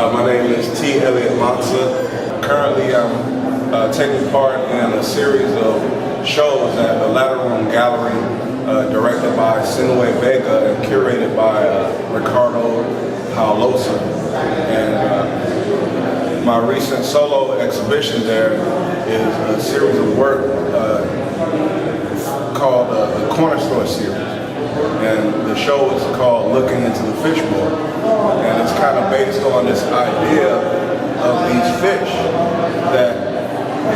My name is T Eliott Mansa. Currently, I'm taking part in a series of shows at the Lateral Gallery, directed by Sinue Vega and curated by Ricardo Paulosa. And my recent solo exhibition there is a series of work called the Corner Store series. And the show is called Looking into the Fishbowl. And it's kind of based on this idea of these fish that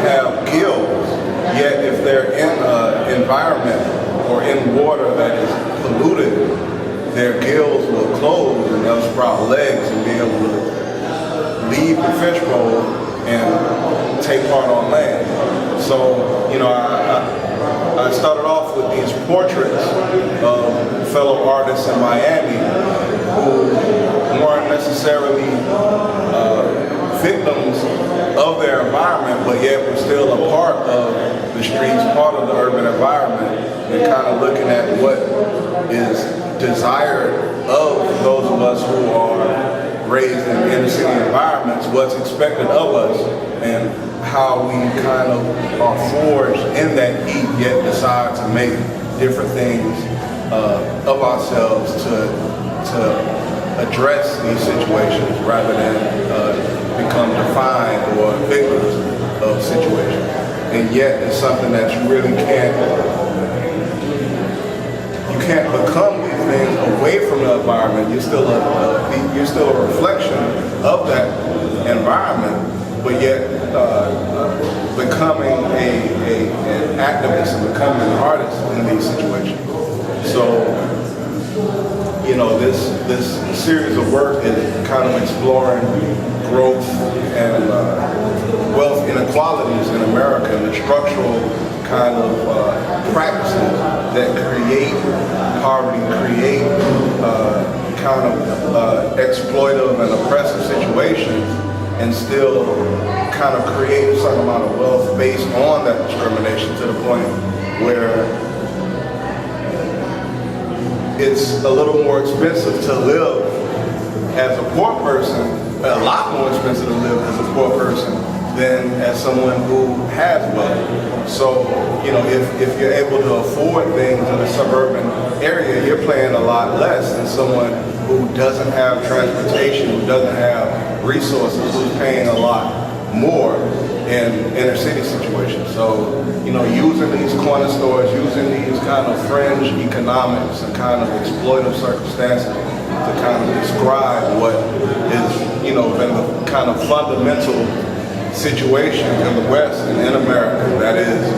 have gills, yet if they're in an environment or in water that is polluted, their gills will close and they'll sprout legs and be able to leave the fishbowl and take part on land. So, you know, I started off with these portraits of fellow artists in Miami who weren't necessarily victims of their environment, but yet were still a part of the streets, part of the urban environment, and kind of looking at what is desired of those of us who are raised in inner city environments, what's expected of us, and how we kind of are forged in that heat, yet decide to make different things of ourselves to address these situations rather than become defined or victims of situations. And yet it's something that you really can't become these things away from the environment. You're still a reflection of that environment, but yet becoming an activist and becoming an artist in these situations. So, you know, this series of work is kind of exploring growth and wealth inequalities in America and the structural kind of practices that create poverty, create kind of exploitive and oppressive situations, and still kind of create a certain amount of wealth based on that discrimination to the point where it's a little more expensive to live as a poor person, a lot more expensive to live as a poor person than as someone who has wealth. So, you know, if you're able to afford things in a suburban area, you're paying a lot less than someone who doesn't have transportation, who doesn't have resources, who's paying a lot more in inner city situations. So, you know, using these corner stores, using these kind of fringe economics and kind of exploitive circumstances to kind of describe what is, you know, been the kind of fundamental situation in the West and in America, that is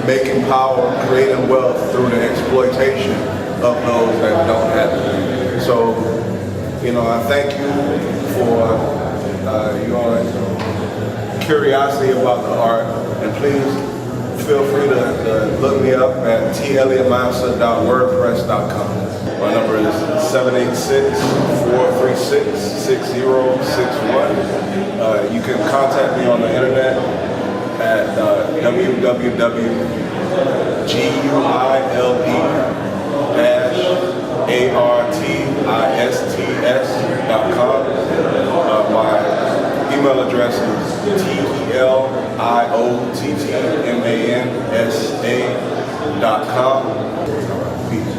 making power, creating wealth through the exploitation of those that don't have it. So, you know, I thank you for your curiosity about the art, and please feel free to look me up at teliottmansa.wordpress.com. My number is 786-436-6061. You can contact me on the internet at www.artists.com. My email address is TELIOTTMANSA.com. Peace.